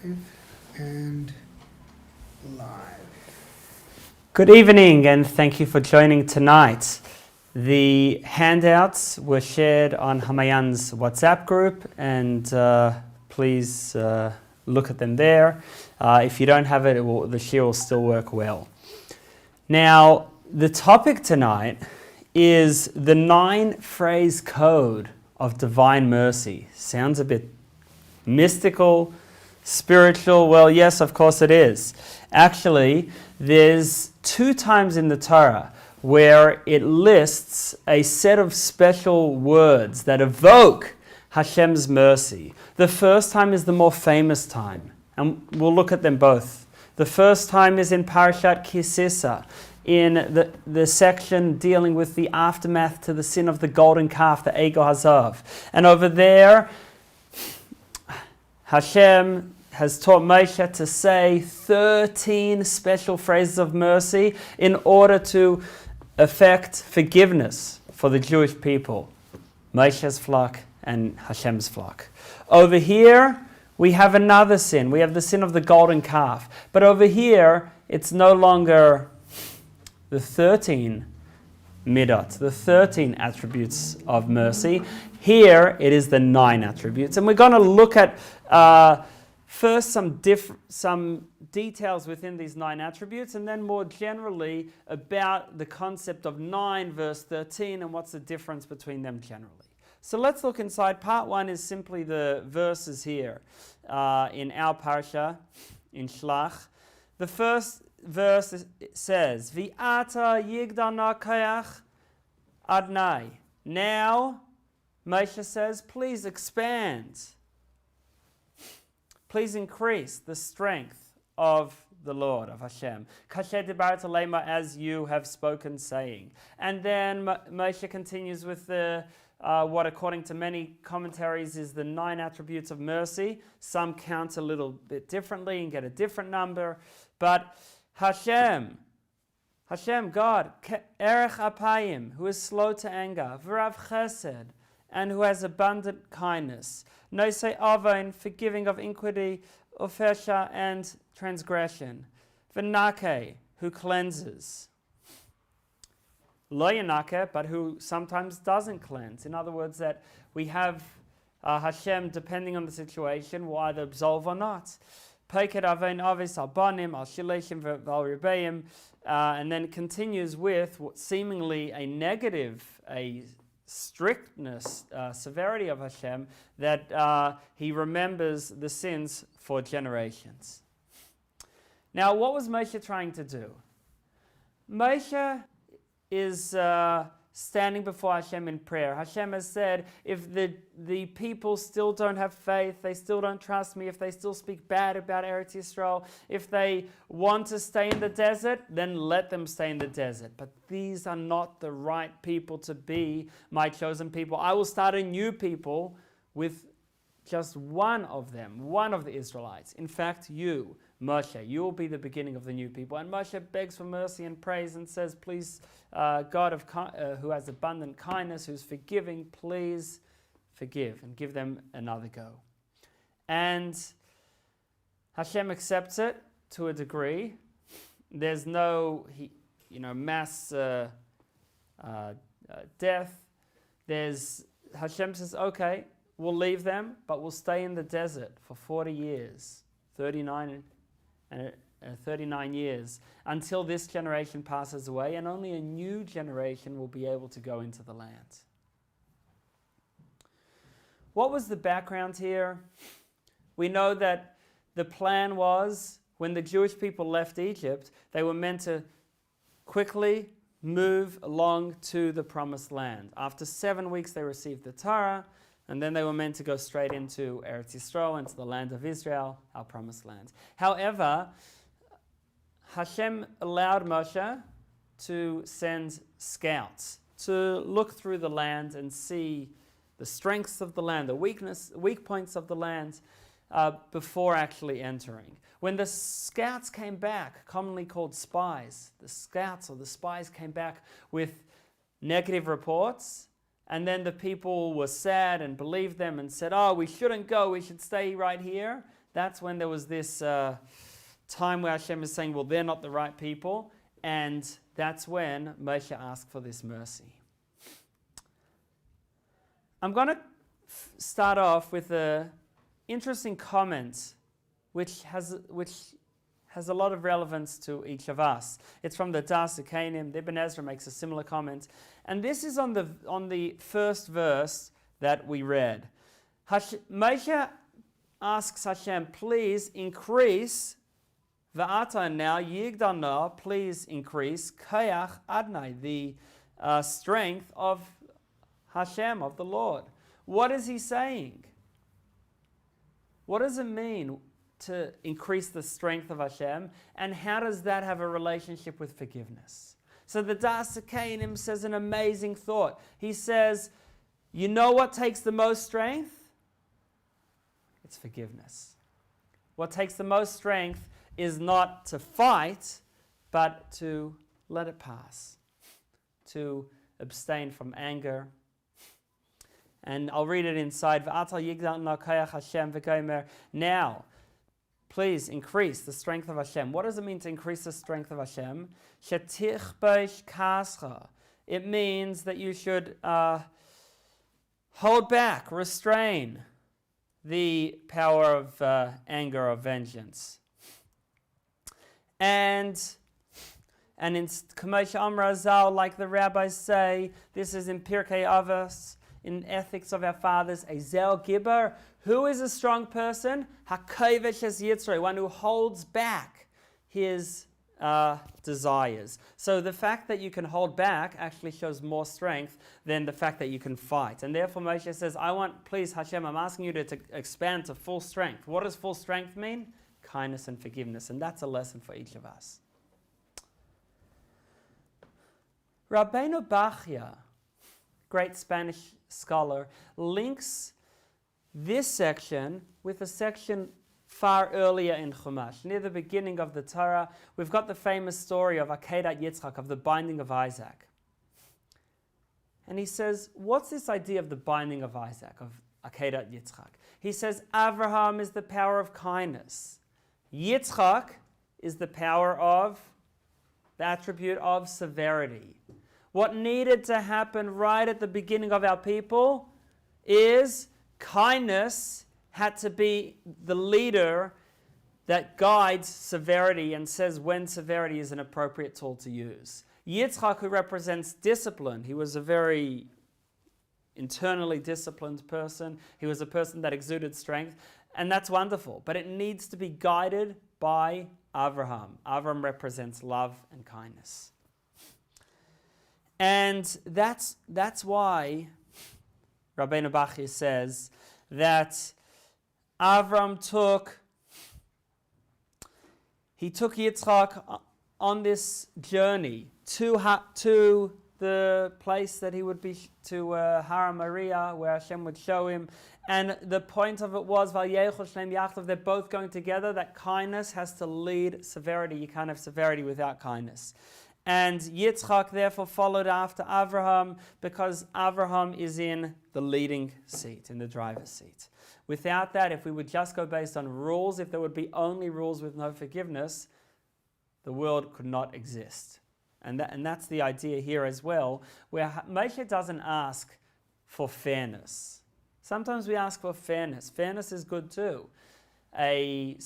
And live. Good evening and thank you for joining tonight. The handouts were shared on Hamayan's WhatsApp group and please look at them there. If you don't have it, the shiur will still work well. Now, the topic tonight is the 9-phrase code of divine mercy. Sounds a bit mystical, spiritual. Well, yes, of course it is. Actually, there's 2 times in the Torah where it lists a set of special words that evoke Hashem's mercy. The first time is the more famous time, and we'll look at them both. The first time is in Parashat Kisisa, in the section dealing with the aftermath to the sin of the golden calf, the Ego Hazav. And over there, Hashem has taught Moshe to say 13 special phrases of mercy in order to effect forgiveness for the Jewish people, Moshe's flock and Hashem's flock. Over here, we have another sin. We have the sin of the golden calf. But over here, it's no longer the 13 midot, the 13 attributes of mercy. Here, it is the 9 attributes. And we're going to look at first some details within these 9 attributes, and then more generally about the concept of 9 verse 13 and what's the difference between them generally. So let's look inside. Part 1 is simply the verses here in our Parasha, in Shelach. The first verse says, V'ata yigdana kayach adnai. Now, Moshe says, please expand. Please increase the strength of the Lord, of Hashem. Kasher dibarat alema, as you have spoken, saying. And then Moshe continues with the what, according to many commentaries, is the 9 attributes of mercy. Some count a little bit differently and get a different number. But Hashem, God, erech apayim, who is slow to anger, v'rav chesed, and who has abundant kindness, nosei avon, forgiving of iniquity, ofesha, and transgression, v'nake, who cleanses, lo yanake, but who sometimes doesn't cleanse. In other words, that we have Hashem, depending on the situation, will either absolve or not. Peked avon avis al banim al shileshim v'al ribeim, and then continues with what seemingly a negative, a strictness, severity of Hashem, that he remembers the sins for generations. Now, what was Moshe trying to do? Moshe is standing before Hashem in prayer. Hashem has said, if the people still don't have faith, they still don't trust me, if they still speak bad about Eretz Yisrael, if they want to stay in the desert, then let them stay in the desert. But these are not the right people to be my chosen people. I will start a new people with just one of them, one of the Israelites. In fact, you, Moshe, you will be the beginning of the new people. And Moshe begs for mercy and prays and says, please, God who has abundant kindness, who's forgiving, please forgive and give them another go. And Hashem accepts it to a degree. There's no mass death. Hashem says, okay, we'll leave them, but we'll stay in the desert for 40 years, 39 years, until this generation passes away, and only a new generation will be able to go into the land. What was the background here? We know that the plan was, when the Jewish people left Egypt, they were meant to quickly move along to the promised land. After 7 weeks, they received the Torah, and then they were meant to go straight into Eretz Yisrael, into the land of Israel, our promised land. However, Hashem allowed Moshe to send scouts to look through the land and see the strengths of the land, the weak points of the land, before actually entering. When the scouts came back, commonly called spies, the scouts or the spies came back with negative reports, and then the people were sad and believed them and said, oh, we shouldn't go, we should stay right here. that's when there was this time where Hashem is saying, well, they're not the right people. And that's when Moshe asked for this mercy. I'm going to start off with an interesting comment which has a lot of relevance to each of us. It's from the Das Akanim. Ibn Ezra makes a similar comment. And this is on the first verse that we read. Moshe asks Hashem, please increase, Va'ata now, Yigdana, please increase, Kayach Adnai, the strength of Hashem, of the Lord. What is he saying? What does it mean to increase the strength of Hashem, and how does that have a relationship with forgiveness? So the Das Akanim says an amazing thought. He says, you know what takes the most strength? It's forgiveness. What takes the most strength is not to fight, but to let it pass, to abstain from anger. And I'll read it inside. Now, please increase the strength of Hashem. What does it mean to increase the strength of Hashem? It means that you should hold back, restrain the power of anger or vengeance. And in Kamesh Amra Zal, like the rabbis say, this is in Pirkei Avos, in Ethics of Our Fathers, a Zel Gibber. Who is a strong person? HaKovesh es Yitzrei, one who holds back his desires. So the fact that you can hold back actually shows more strength than the fact that you can fight. And therefore Moshe says, please Hashem, I'm asking you to expand to full strength. What does full strength mean? Kindness and forgiveness. And that's a lesson for each of us. Rabbeinu Bachya, great Spanish scholar, links this section with a section far earlier in Chumash, near the beginning of the Torah. We've got the famous story of Akedat Yitzchak, of the binding of Isaac. And he says, what's this idea of the binding of Isaac, of Akedat Yitzchak? He says, Avraham is the power of kindness. Yitzchak is the attribute of severity. What needed to happen right at the beginning of our people is kindness had to be the leader that guides severity and says when severity is an appropriate tool to use. Yitzchak, who represents discipline, he was a very internally disciplined person. He was a person that exuded strength, and that's wonderful. But it needs to be guided by Avraham. Avraham represents love and kindness. And that's why Rabbeinu Bachya says that Avram took Yitzchak on this journey to the place that he would be, to Har Moriah, where Hashem would show him. And the point of it was, they're both going together, that kindness has to lead severity. You can't have severity without kindness. And Yitzchak therefore followed after Avraham, because Avraham is in the leading seat, in the driver's seat. Without that, if we would just go based on rules, if there would be only rules with no forgiveness, the world could not exist. And that's the idea here as well, where Moshe doesn't ask for fairness. Sometimes we ask for fairness. Fairness is good too. Part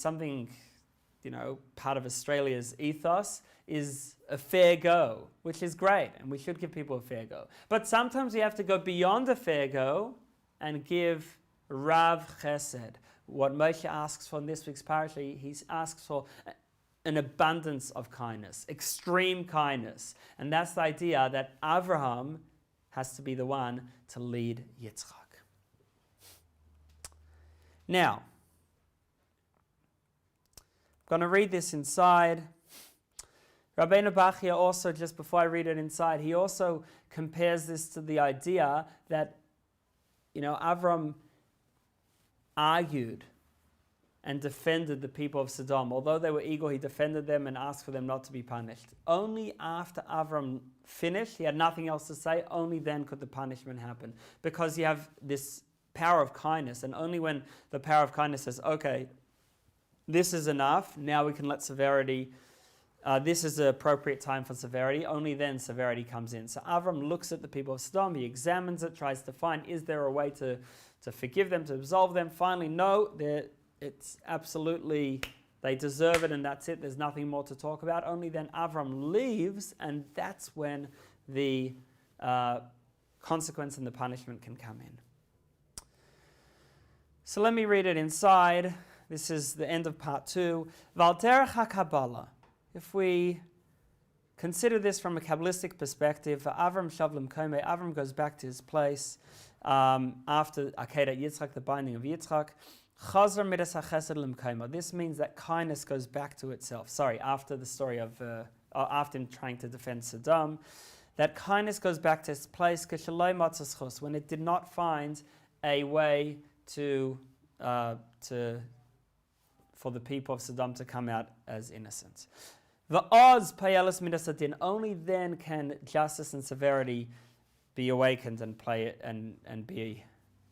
of Australia's ethos is a fair go, which is great, and we should give people a fair go. But sometimes we have to go beyond a fair go and give Rav Chesed. What Moshe asks for in this week's parasha, he asks for an abundance of kindness, extreme kindness. And that's the idea that Avraham has to be the one to lead Yitzchak. Now, I'm going to read this inside. Rabbeinu Bachya also, just before I read it inside, he also compares this to the idea that, Avram argued and defended the people of Sodom. Although they were eager, he defended them and asked for them not to be punished. Only after Avram finished, he had nothing else to say, only then could the punishment happen. Because you have this power of kindness, and only when the power of kindness says, okay, this is enough. Now we can let severity, this is the appropriate time for severity. Only then severity comes in. So Avram looks at the people of Sodom, he examines it, tries to find, is there a way to forgive them, to absolve them? Finally, no, it's absolutely, they deserve it and that's it. There's nothing more to talk about. Only then Avram leaves, and that's when the consequence and the punishment can come in. So let me read it inside. This is the end of part 2. Val derech ha-Kaballah. If we consider this from a Kabbalistic perspective, Avram Shavlim Kome, Avram goes back to his place after Akedat Yitzchak, the binding of Yitzchak. Chazar midas ha-chesed limkoma. This means that kindness goes back to itself. After the story of, after him trying to defend Sodom, that kindness goes back to its place when it did not find a way for the people of Sodom to come out as innocent. Only then can justice and severity be awakened and play and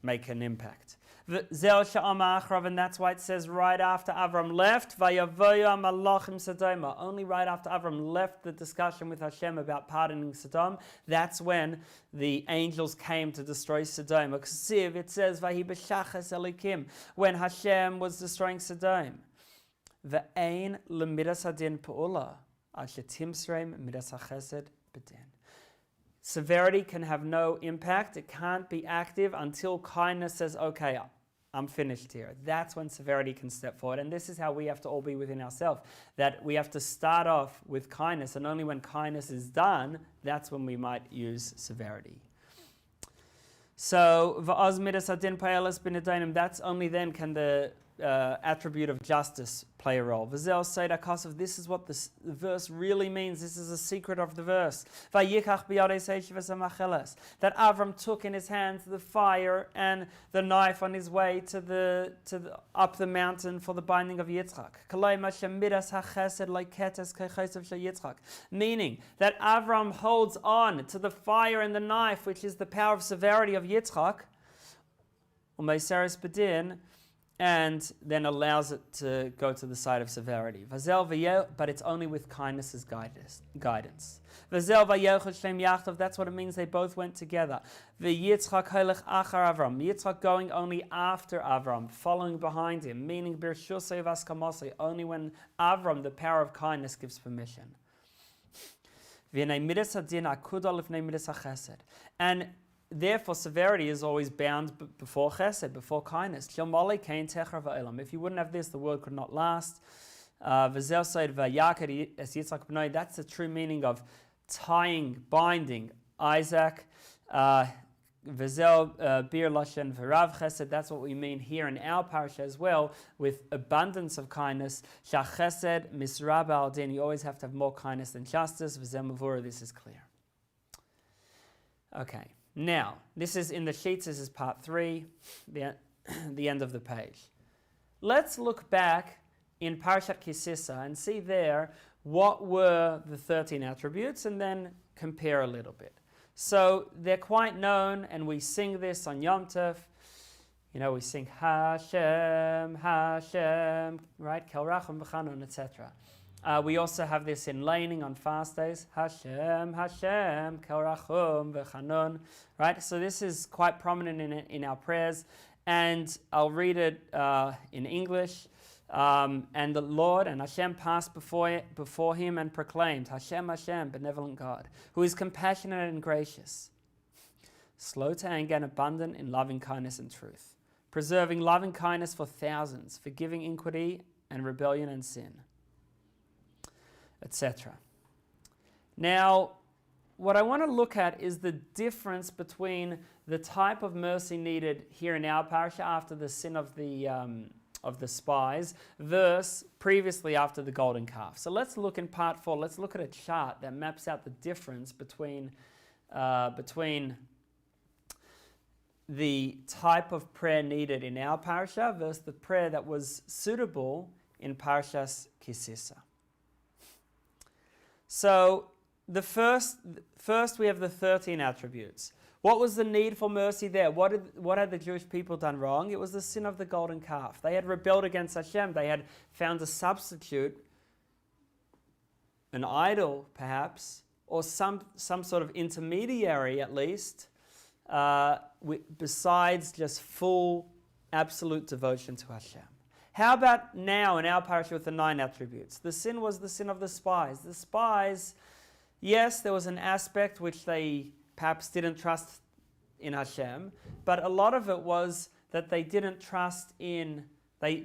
make an impact. And that's why it says right after Avram left, only right after Avram left the discussion with Hashem about pardoning Sodom, that's when the angels came to destroy Sodom. It says, when Hashem was destroying Sodom. Severity can have no impact. It can't be active until kindness says, okay, I'm finished here. That's when severity can step forward. And this is how we have to all be within ourselves. That we have to start off with kindness, and only when kindness is done, that's when we might use severity. So, that's only then can the attribute of justice play a role. This is what the verse really means. This is the secret of the verse. That Avram took in his hands the fire and the knife on his way to the up the mountain for the binding of Yitzchak. Meaning that Avram holds on to the fire and the knife, which is the power of severity of Yitzchak, and then allows it to go to the side of severity. But it's only with kindness as guidance. That's what it means they both went together. Yitzchak going only after Avram, following behind him, meaning only when Avram, the power of kindness, gives permission. And therefore, severity is always bound before chesed, before kindness. If you wouldn't have this, the world could not last. That's the true meaning of tying, binding Isaac. That's what we mean here in our parasha as well, with abundance of kindness. You always have to have more kindness than justice. This is clear. Okay. Now, this is in the sheets, this is part 3, the end of the page. Let's look back in Parashat Kisisa and see there what were the 13 attributes and then compare a little bit. So they're quite known, and we sing this on Yom Tov. We sing Hashem, Hashem, right? Kel Rachum V'Chanon, etc. We also have this in laning on fast days. Hashem, Hashem, Kel Rachum V'Chanon. Right? So this is quite prominent in our prayers. And I'll read it in English. And the Lord and Hashem passed before him and proclaimed, Hashem, Hashem, benevolent God, who is compassionate and gracious, slow to anger and abundant in loving kindness and truth, preserving loving kindness for thousands, forgiving iniquity and rebellion and sin, etc. Now, what I want to look at is the difference between the type of mercy needed here in our parasha after the sin of the spies, versus previously after the golden calf. So let's look in part 4. Let's look at a chart that maps out the difference between the type of prayer needed in our parasha versus the prayer that was suitable in Parashas Kisisa. So the first we have the 13 attributes. What was the need for mercy there? What had the Jewish people done wrong? It was the sin of the golden calf. They had rebelled against Hashem. They had found a substitute, an idol perhaps, or some sort of intermediary at least, besides just full, absolute devotion to Hashem. How about now in our parasha with the 9 attributes? The sin was the sin of the spies. The spies, yes, there was an aspect which they perhaps didn't trust in Hashem, but a lot of it was that they didn't trust in, they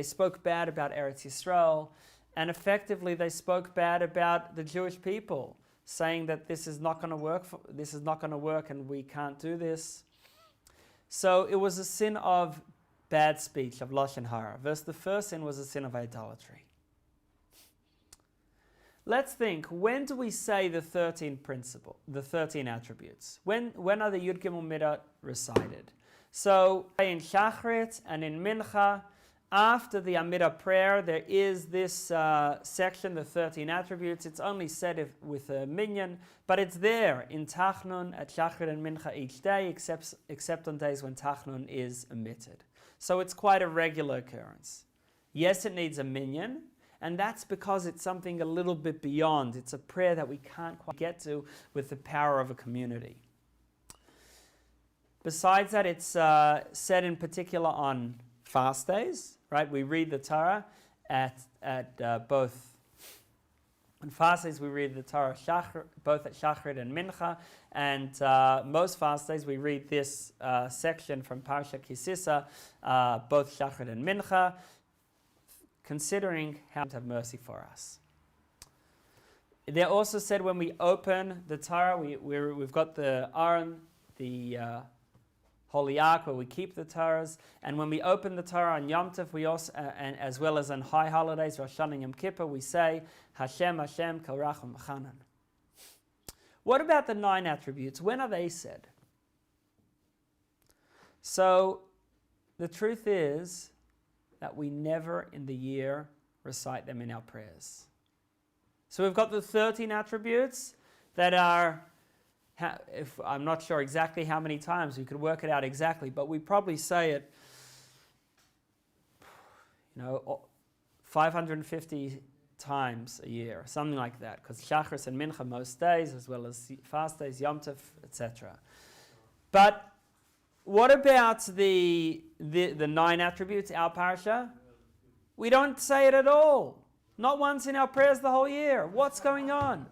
spoke bad about Eretz Yisrael, and effectively they spoke bad about the Jewish people, saying that this is not going to work and we can't do this. So it was a sin of bad speech, of Lashon Hara. The first sin was a sin of idolatry. Let's think, when do we say the 13 attributes? When are the Yud Gimel Midah recited? So in Shachrit and in Mincha, after the Amidah prayer, there is this section, the 13 attributes. It's only said with a minyan, but it's there in Tachnun, at Shachrit and Mincha each day, except on days when Tachnun is omitted. So it's quite a regular occurrence. Yes, it needs a minyan, and that's because it's something a little bit beyond. It's a prayer that we can't quite get to with the power of a community. Besides that, it's said in particular on fast days, right? We read the Torah at both. On fast days, we read the Torah both at Shachrit and Mincha, and most fast days we read this section from Parasha Kisisa, both Shachrit and Mincha, considering how to have mercy for us. They're also said when we open the Torah, we've got the Aron, the Holy Ark, where we keep the Torahs, and when we open the Torah on Yom Tov, we also, and as well as on high holidays, Rosh Hashanah and Yom Kippur, we say, Hashem, Hashem, Kol Rachum V'Chanan. What about the 9 attributes? When are they said? So, the truth is that we never in the year recite them in our prayers. So we've got the 13 attributes that are, if I'm not sure exactly how many times, we could work it out exactly, but we probably say it, 550 times a year, something like that, because Shachris and Mincha most days, as well as fast days, Yom Tov, etc. But what about the 9 attributes, our parasha? We don't say it at all. Not once in our prayers the whole year. What's going on?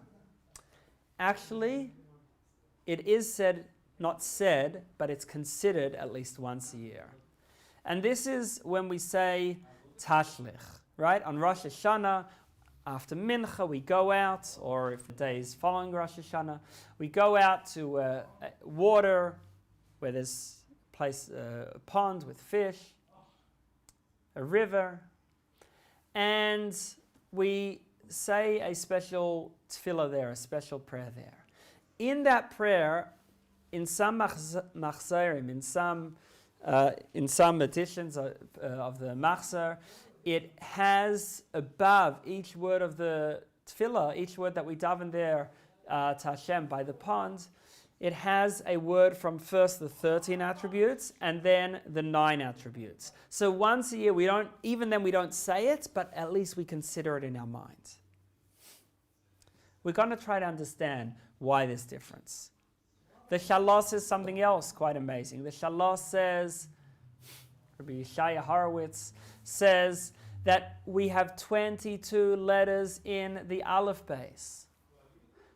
Actually, it is said, not said, but it's considered at least once a year. And this is when we say Tashlich, right? On Rosh Hashanah, after Mincha, we go out, or if the day is following Rosh Hashanah, we go out to water where there's a pond with fish, a river, and we say a special tefillah there, a special prayer there. In that prayer, in some machzerim, in some editions of the machzer, it has above each word of the tefillah, each word that we daven there to Hashem by the pond, it has a word from first the 13 attributes and then the 9 attributes. So once a year, we don't say it, but at least we consider it in our minds. We're going to try to understand why this difference. The Shelach says something else quite amazing. The Shelach says, Rabbi Yeshaya Horowitz says that we have 22 letters in the Aleph base.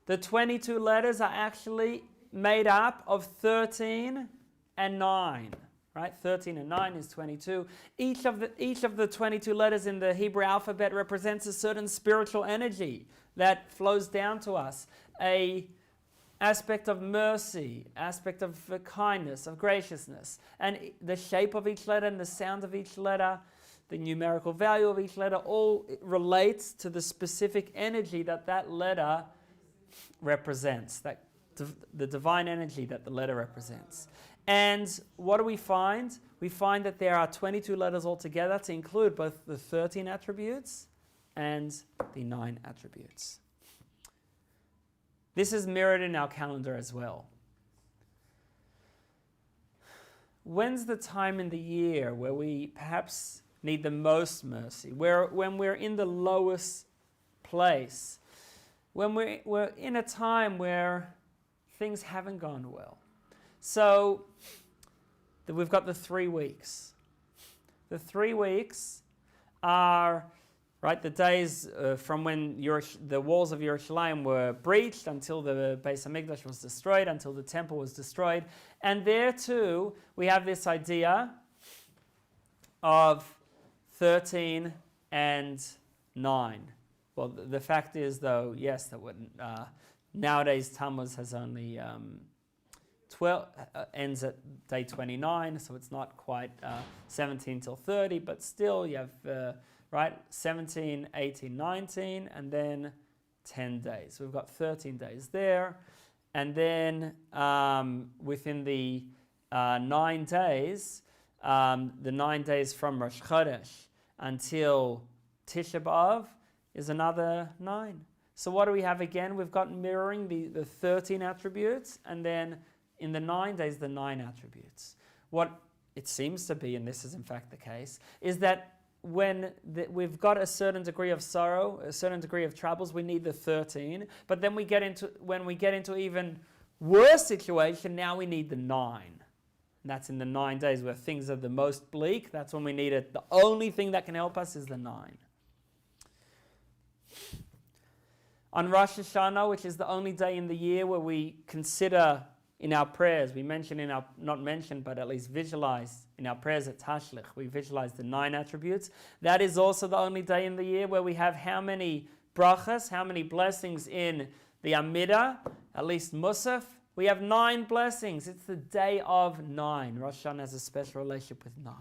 The 22 letters are actually made up of 13 and 9. Right? 13 and 9 is 22. Each of the 22 letters in the Hebrew alphabet represents a certain spiritual energy that flows down to us. A aspect of mercy, aspect of kindness, of graciousness. And the shape of each letter and the sound of each letter, the numerical value of each letter, all relates to the specific energy that letter represents, the divine energy that the letter represents. And what do we find? We find that there are 22 letters altogether to include both the 13 attributes and the 9 attributes. This is mirrored in our calendar as well. when's the time in the year where we perhaps need the most mercy, when we're in the lowest place, when we're in a time where things haven't gone well. So we've got the 3 weeks. The 3 weeks are, right, the days from when the walls of Yerushalayim were breached until the Beis HaMikdash was destroyed, until the temple was destroyed. And there too, we have this idea of 13 and 9. Well, the fact is, though, yes, that nowadays Tammuz has only 12, ends at day 29, so it's not quite 17 till 30, but still you have, right, 17, 18, 19, and then 10 days. We've got 13 days there, and then within the 9 days, the 9 days from Rosh Chodesh until Tisha B'Av is another 9. So what do we have again? We've got mirroring the 13 attributes, and then in the 9 days, the 9 attributes. What it seems to be, and this is in fact the case, is that when we've got a certain degree of sorrow, a certain degree of troubles, we need the 13. But then when we get into even worse situation, now we need the 9. And that's in the 9 days where things are the most bleak. That's when we need it. The only thing that can help us is the 9. On Rosh Hashanah, which is the only day in the year where we consider in our prayers, we mention not mention, but at least visualize in our prayers at Tashlich, we visualize the 9 attributes. That is also the only day in the year where we have how many brachas, how many blessings in the Amidah, at least Musaf. We have 9 blessings. It's the day of 9. Rosh Hashanah has a special relationship with 9.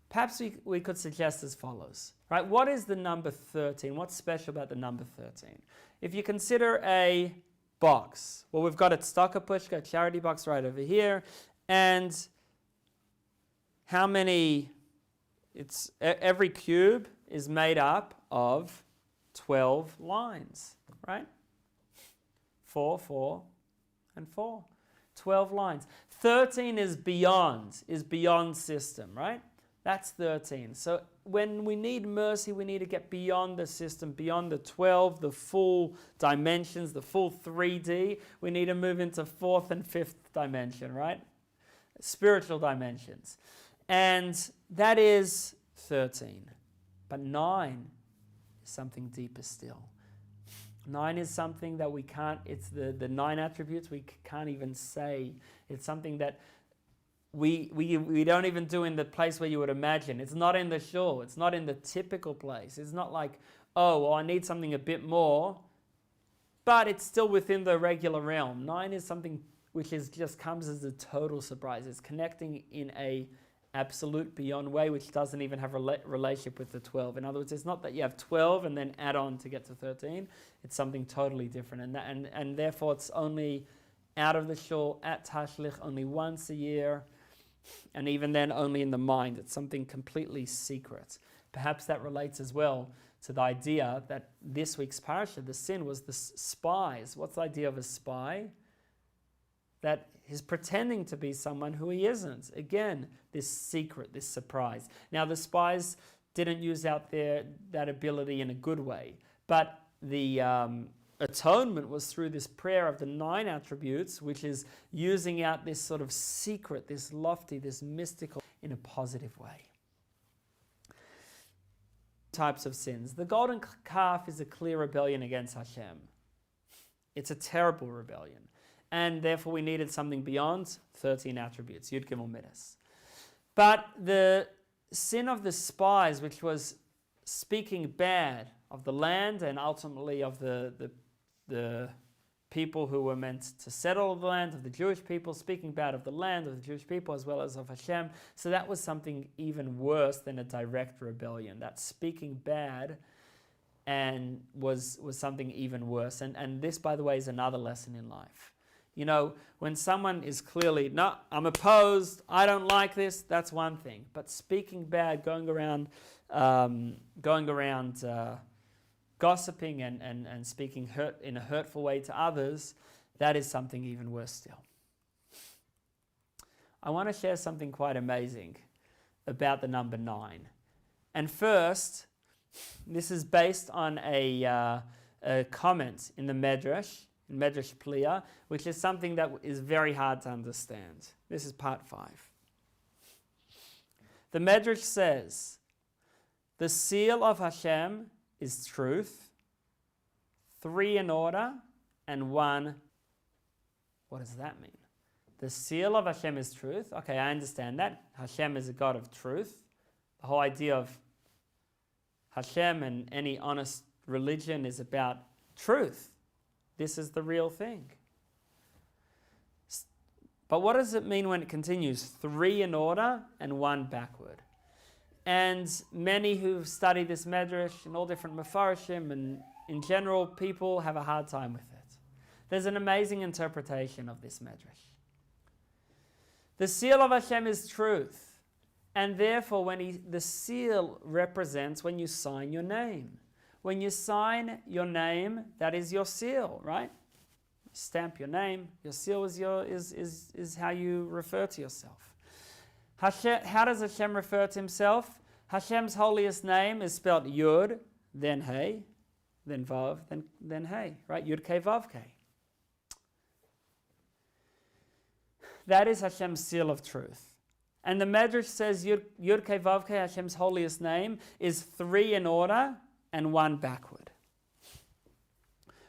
Perhaps we could suggest as follows, right? What is the number 13? What's special about the number 13? If you consider a box, well, we've got a tzedakah pushka, a charity box right over here, and how many, every cube is made up of 12 lines, right? 4, 4, and 4. 12 lines. 13 is beyond system, right? That's 13. So when we need mercy, we need to get beyond the system, beyond the 12, the full dimensions, the full 3D. We need to move into 4th and 5th dimension, right? Spiritual dimensions. And that is 13. But 9 is something deeper still. 9 is something that we can't, it's the 9 attributes we can't even say. It's something that we don't even do in the place where you would imagine. It's not in the shul. It's not in the typical place. It's not like, oh, well, I need something a bit more, but it's still within the regular realm. 9 is something which just comes as a total surprise. It's connecting in a absolute beyond way, which doesn't even have a relationship with the 12. In other words, it's not that you have 12 and then add on to get to 13. It's something totally different, and therefore it's only out of the shul at Tashlich only once a year. And even then, only in the mind. It's something completely secret. Perhaps that relates as well to the idea that this week's parasha, the sin, was the spies. What's the idea of a spy? That he's pretending to be someone who he isn't. Again, this secret, this surprise. Now, the spies didn't use out that ability in a good way. But the atonement was through this prayer of the 9 attributes, which is using out this sort of secret, this lofty, this mystical, in a positive way. Types of sins. The golden calf is a clear rebellion against Hashem. It's a terrible rebellion. And therefore we needed something beyond 13 attributes, Yud Gimel Midas. But the sin of the spies, which was speaking bad of the land and ultimately of the people who were meant to settle the land, of the Jewish people, speaking bad of the land, of the Jewish people, as well as of Hashem. So that was something even worse than a direct rebellion. That speaking bad and was something even worse. And this, by the way, is another lesson in life. You know, when someone is clearly, no, I'm opposed, I don't like this, that's one thing. But speaking bad, going around gossiping and speaking in a hurtful way to others, that is something even worse still. I want to share something quite amazing about the number 9. And first, this is based on a comment in the Medrash, in Medrash Pliya, which is something that is very hard to understand. This is part 5. The Medrash says, the seal of Hashem is truth, 3 in order, and 1. What does that mean? The seal of Hashem is truth. Okay, I understand that. Hashem is a God of truth. The whole idea of Hashem and any honest religion is about truth. This is the real thing. But what does it mean when it continues? 3 in order and 1 backward. And many who've studied this Medrash and all different Mefarshim and in general, people have a hard time with it. There's an amazing interpretation of this Medrash. The seal of Hashem is truth. And therefore, the seal represents when you sign your name. When you sign your name, that is your seal, right? Stamp your name. Your seal is how you refer to yourself. Hashem, how does Hashem refer to himself? Hashem's holiest name is spelled Yud, then Hey, then Vav, then Hey, right? Yud Kei Vav Kei. That is Hashem's seal of truth. And the Medrash says Yud Kei Vav Kei, Hashem's holiest name, is 3 in order and 1 backward.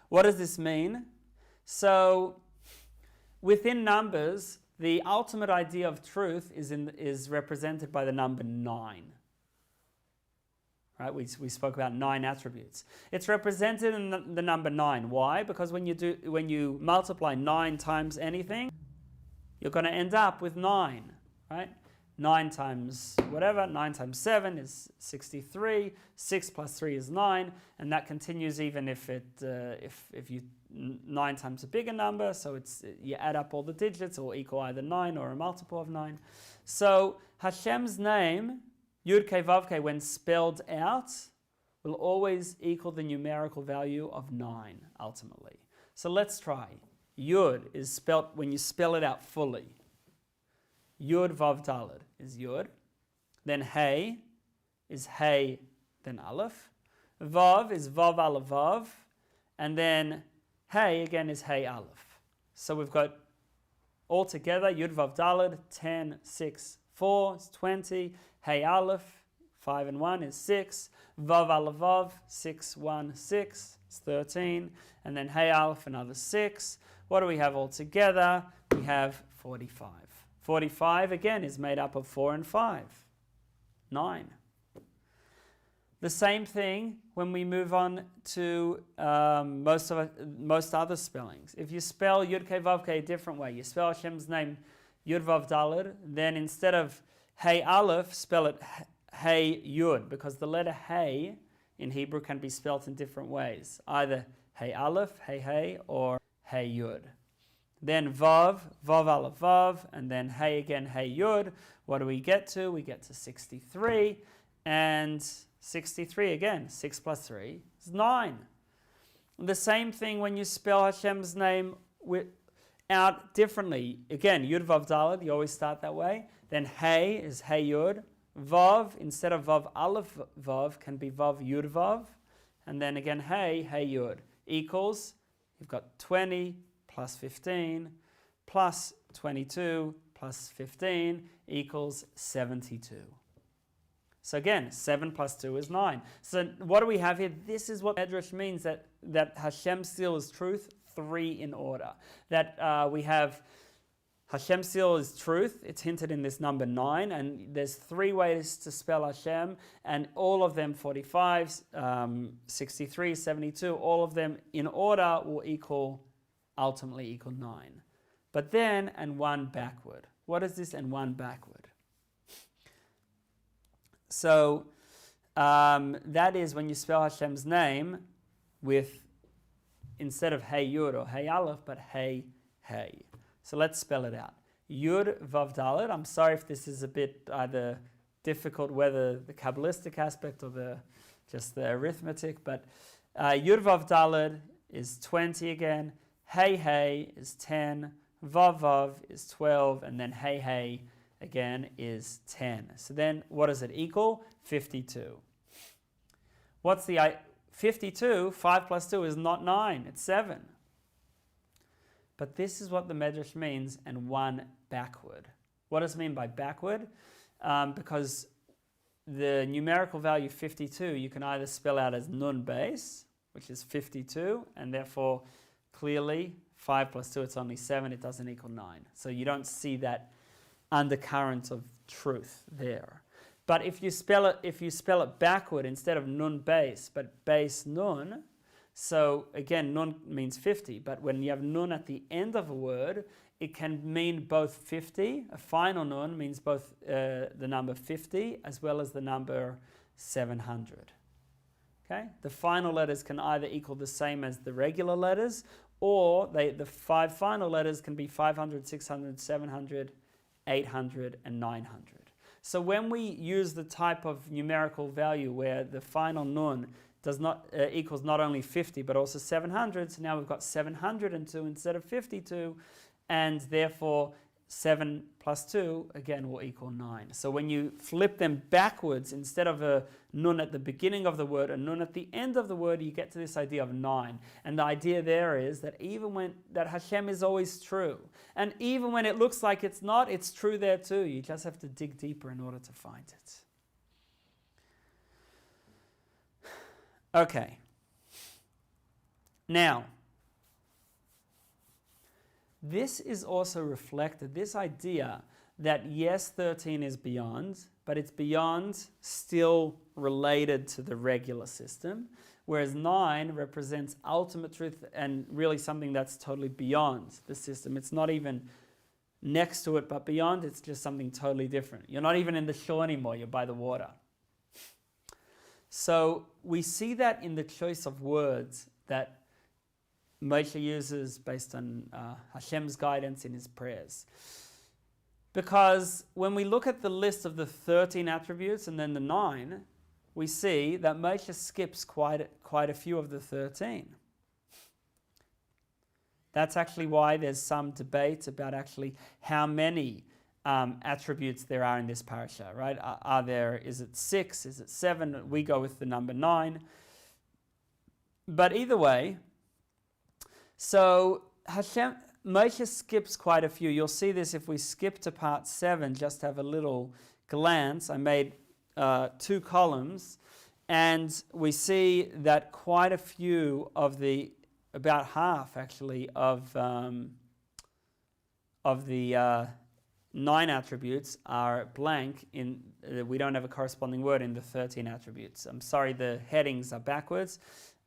What does this mean? So, within numbers, the ultimate idea of truth is represented by the number 9. Right? We spoke about 9 attributes. It's represented in the number 9. Why? Because when you multiply 9 times anything, you're going to end up with 9, right? 9 times whatever, 9 times 7 is 63, 6 plus 3 is 9, and that continues even if 9 times a bigger number, so you add up all the digits, or equal either 9 or a multiple of 9. So Hashem's name, Yud Kei Vav Kei, when spelled out, will always equal the numerical value of 9, ultimately. So let's try. Yud is spelled, when you spell it out fully, Yud Vav Daled is Yud. Then Hey is Hey, then Aleph. Vav is Vav Aleph Vav. And then Hey again is Hey Aleph. So we've got altogether Yud Vav Daled, 10, 6, 4 is 20. Hey Aleph, 5 and 1 is 6. Vav Aleph Vav, 6, 1, 6 is 13. And then Hey Aleph, another 6. What do we have altogether? We have 45. 45 again is made up of 4 and 5. 9. The same thing when we move on to most other spellings. If you spell Yud Kei Vav Kei a different way, you spell Hashem's name Yud Vav Daled, then instead of Hey Aleph, spell it Hey Yud, because the letter Hey in Hebrew can be spelled in different ways. Either Hey Aleph, Hey, or Hey Yud. Then Vav, Vav Aleph Vav, and then Hey again, Hey Yud. What do we get to? We get to 63, and 63 again, 6 plus 3 is 9. The same thing when you spell Hashem's name out differently. Again, Yud Vav Daled, you always start that way. Then Hey is Hey Yud. Vav, instead of Vav Aleph Vav, can be Vav Yud Vav. And then again Hey, Hey Yud. Equals, you've got 20 plus 15 plus 22 plus 15 equals 72. So again, 7 plus 2 is 9. So what do we have here? This is what Medrash means, that Hashem's seal is truth, 3 in order. That we have Hashem's seal is truth. It's hinted in this number 9, and there's 3 ways to spell Hashem, and all of them, 45, 63, 72, all of them in order will ultimately equal 9. But then, and 1 backward. What is this and 1 backward? So that is when you spell Hashem's name with, instead of Hey Yud or Hey Aleph, but Hey Hey. So let's spell it out. Yud Vav Daled. I'm sorry if this is a bit either difficult, whether the Kabbalistic aspect or just the arithmetic, but Yud Vav Daled is 20 again. Hey Hey is 10. Vav Vav is 12, and then Hey Hey again is 10. So then what does it equal? 52. What's the 52? 5 plus 2 is not 9, it's 7. But this is what the Medrash means, and one backward. What does it mean by backward? Because the numerical value 52 you can either spell out as nun base, which is 52, and therefore clearly 5 plus 2, it's only 7, it doesn't equal 9. So you don't see that undercurrent of truth there. But if you spell it backward instead of nun base, but base nun, so again, nun means 50, but when you have nun at the end of a word, it can mean both 50. A final nun means both the number 50 as well as the number 700. Okay? The final letters can either equal the same as the regular letters, or the 5 final letters can be 500, 600, 700, 800, and 900. So when we use the type of numerical value where the final nun does not equals not only 50 but also 700, so now we've got 702 instead of 52, and therefore 7 plus 2 again will equal 9. So when you flip them backwards, instead of a nun at the beginning of the word, a nun at the end of the word, you get to this idea of 9. And the idea there is that even when that Hashem is always true, and even when it looks like it's not, it's true there too. You just have to dig deeper in order to find it. Okay. Now, this is also reflected, this idea that yes, 13 is beyond, but it's beyond still related to the regular system, whereas 9 represents ultimate truth and really something that's totally beyond the system. It's not even next to it, but beyond, it's just something totally different. You're not even in the shul anymore, you're by the water. So we see that in the choice of words that Moshe uses based on Hashem's guidance in his prayers. Because when we look at the list of the 13 attributes and then the 9, we see that Moshe skips quite a few of the 13. That's actually why there's some debate about actually how many attributes there are in this parasha, right? Is it 6? Is it 7? We go with the number 9. But either way, so Moshe skips quite a few. You'll see this if we skip to part 7, just have a little glance. I made 2 columns, and we see that quite a few of the, about half actually, of the 9 attributes are blank. We don't have a corresponding word in the 13 attributes. I'm sorry, the headings are backwards.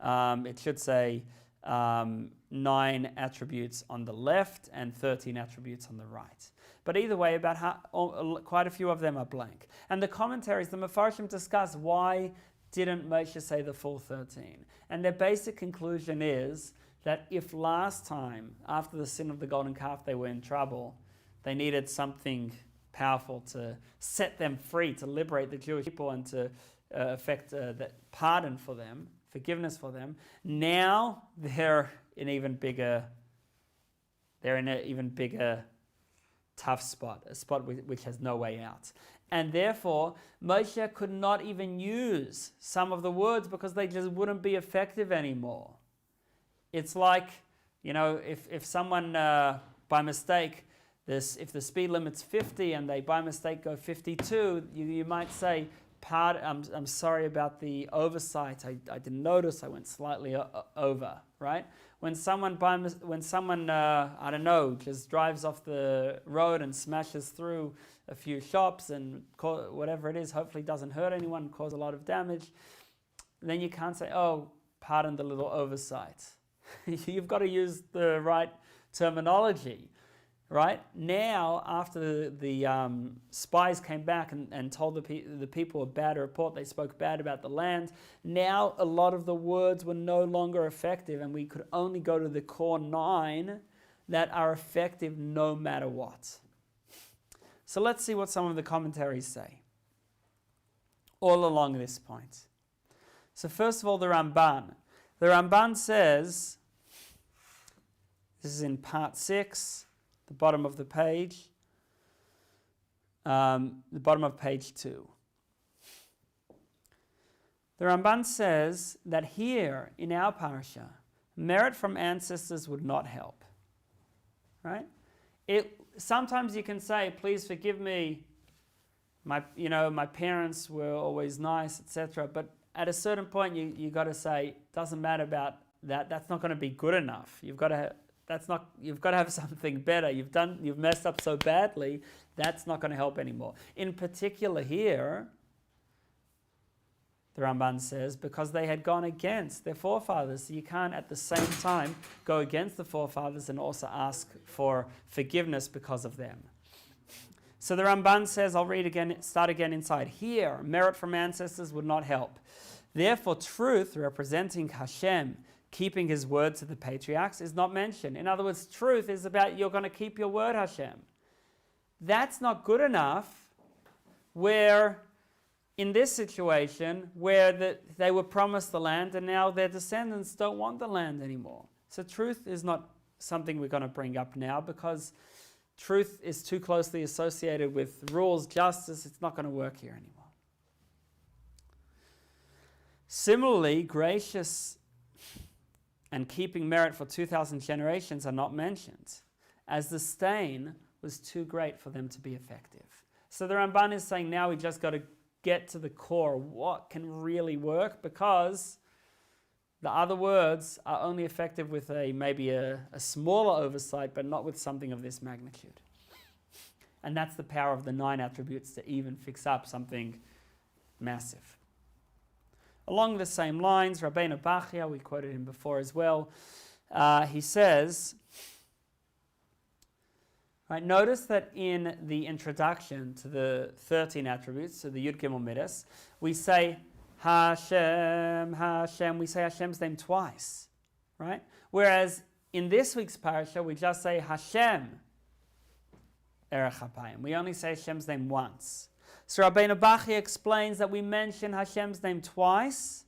It should say 9 attributes on the left and 13 attributes on the right. But either way, quite a few of them are blank. And the commentaries, the Mefarshim discuss why didn't Moshe say the full 13. And their basic conclusion is that if last time, after the sin of the golden calf, they were in trouble, they needed something powerful to set them free, to liberate the Jewish people and to effect that pardon for them, forgiveness for them. Now they're in an even bigger tough spot, a spot which has no way out. And therefore, Moshe could not even use some of the words because they just wouldn't be effective anymore. It's like, if someone by mistake, if the speed limit's 50 and they by mistake go 52, you might say, I'm sorry about the oversight. I didn't notice. I went slightly over, right? When someone I don't know, just drives off the road and smashes through a few shops and whatever it is, hopefully doesn't hurt anyone, cause a lot of damage, then you can't say, oh, pardon the little oversight. You've got to use the right terminology. Right? Now, after the spies came back and told the people a bad report, they spoke bad about the land, now a lot of the words were no longer effective, and we could only go to the core 9 that are effective no matter what. So let's see what some of the commentaries say all along this point. So first of all, the Ramban. The Ramban says, this is in part 6, the bottom of the page. The bottom of page 2. The Ramban says that here in our parasha, merit from ancestors would not help. Right? Sometimes you can say, please forgive me, my parents were always nice, etc. But at a certain point you got to say, doesn't matter about that, that's not going to be good enough. You've got to have something better. You've messed up so badly, that's not going to help anymore. In particular here, the Ramban says, because they had gone against their forefathers. So you can't at the same time go against the forefathers and also ask for forgiveness because of them. So the Ramban says, I'll read again, start again inside. Here, merit from ancestors would not help. Therefore, truth representing Hashem, keeping his word to the patriarchs, is not mentioned. In other words, truth is about you're going to keep your word, Hashem. That's not good enough where, in this situation, where they were promised the land and now their descendants don't want the land anymore. So truth is not something we're going to bring up now because truth is too closely associated with rules, justice. It's not going to work here anymore. Similarly, gracious and keeping merit for 2,000 generations are not mentioned, as the stain was too great for them to be effective. So the Ramban is saying now we just got to get to the core of what can really work, because the other words are only effective with maybe a smaller oversight, but not with something of this magnitude. And that's the power of the 9 attributes to even fix up something massive. Along the same lines, Rabbeinu Bachya, we quoted him before as well, he says, right, notice that in the introduction to the 13 attributes, to the Yud Gimel Midas, we say Hashem, Hashem, we say Hashem's name twice, right? Whereas in this week's parasha, we just say Hashem, Erech HaPayim. We only say Hashem's name once. So Rabbeinu Bachya explains that we mention Hashem's name twice,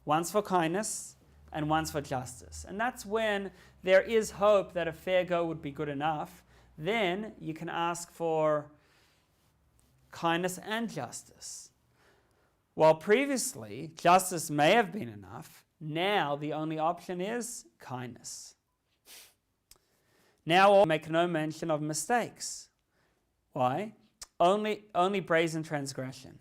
once for kindness and once for justice. And that's when there is hope that a fair go would be good enough. Then you can ask for kindness and justice. While previously justice may have been enough, now the only option is kindness. Now I'll make no mention of mistakes. Why? Only brazen transgression.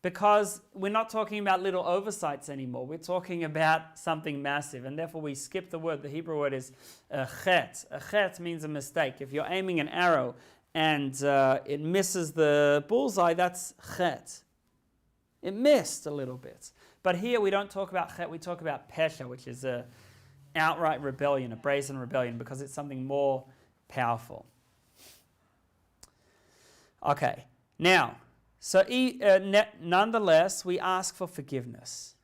Because we're not talking about little oversights anymore. We're talking about something massive, and therefore we skip the word. The Hebrew word is a chet. A chet means a mistake. If you're aiming an arrow and it misses the bullseye, that's chet. It missed a little bit. But here we don't talk about chet, we talk about pesha, which is a outright rebellion, a brazen rebellion, because it's something more powerful. Okay, now, so nonetheless, we ask for forgiveness,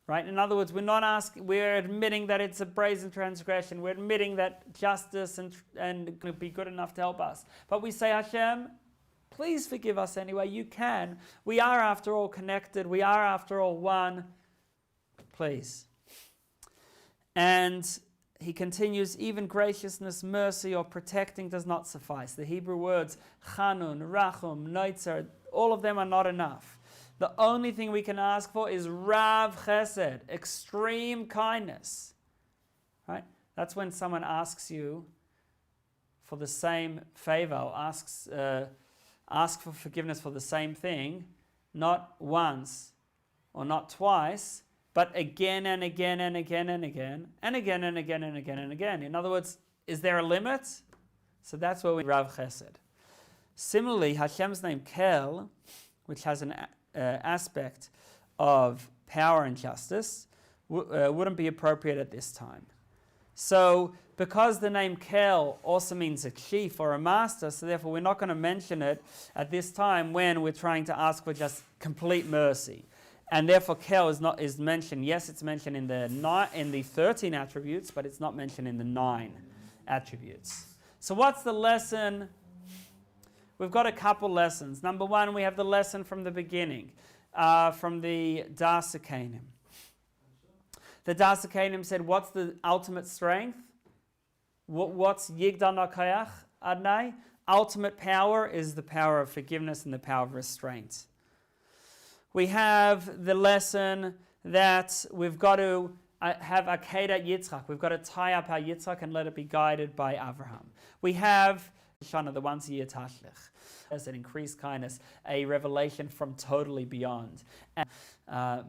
right? In other words, we're admitting that it's a brazen transgression. We're admitting that justice and could be good enough to help us. But we say, Hashem, please forgive us anyway. You can. We are, after all, connected. We are, after all, one. Please. And he continues, even graciousness, mercy, or protecting does not suffice. The Hebrew words, chanun, rachum, noitzer, all of them are not enough. The only thing we can ask for is rav chesed, extreme kindness. Right? That's when someone asks you for the same favor, or ask for forgiveness for the same thing, not once or not twice, but again and again and again and again, and again and again and again and again. In other words, is there a limit? So that's where we Rav Chesed. Similarly, Hashem's name Kel, which has an aspect of power and justice, wouldn't be appropriate at this time. So, because the name Kel also means a chief or a master, so therefore we're not going to mention it at this time when we're trying to ask for just complete mercy. And therefore, Kel is mentioned. Yes, it's mentioned in the 13 attributes, but it's not mentioned in the 9 attributes. So what's the lesson? We've got a couple lessons. Number one, we have the lesson from the beginning, from the Dasakanim. The Dasakanim said, what's the ultimate strength? What's Yigdal Nakayach Adnai? Ultimate power is the power of forgiveness and the power of restraint. We have the lesson that we've got to have Akedat Yitzchak. We've got to tie up our Yitzchak and let it be guided by Avraham. We have Shana, the ones Yitashlich, as an increased kindness, a revelation from totally beyond. And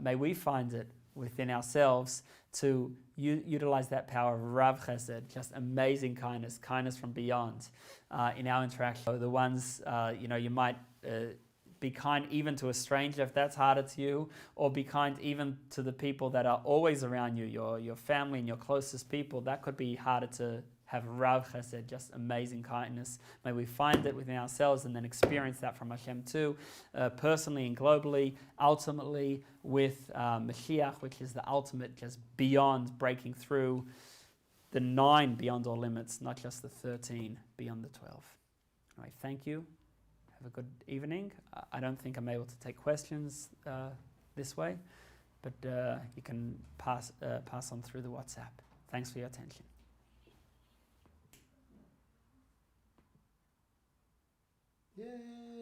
may we find it within ourselves to utilize that power of Rav Chesed, just amazing kindness, kindness from beyond in our interaction. The ones, you might be kind even to a stranger if that's harder to you, or be kind even to the people that are always around you, your family and your closest people. That could be harder to have Rav Chesed, just amazing kindness. May we find it within ourselves and then experience that from Hashem too, personally and globally, ultimately with Mashiach, which is the ultimate, just beyond, breaking through the 9 beyond all limits, not just the 13 beyond the 12. All right, thank you. Have a good evening. I don't think I'm able to take questions this way, but you can pass on through the WhatsApp. Thanks for your attention. Yay!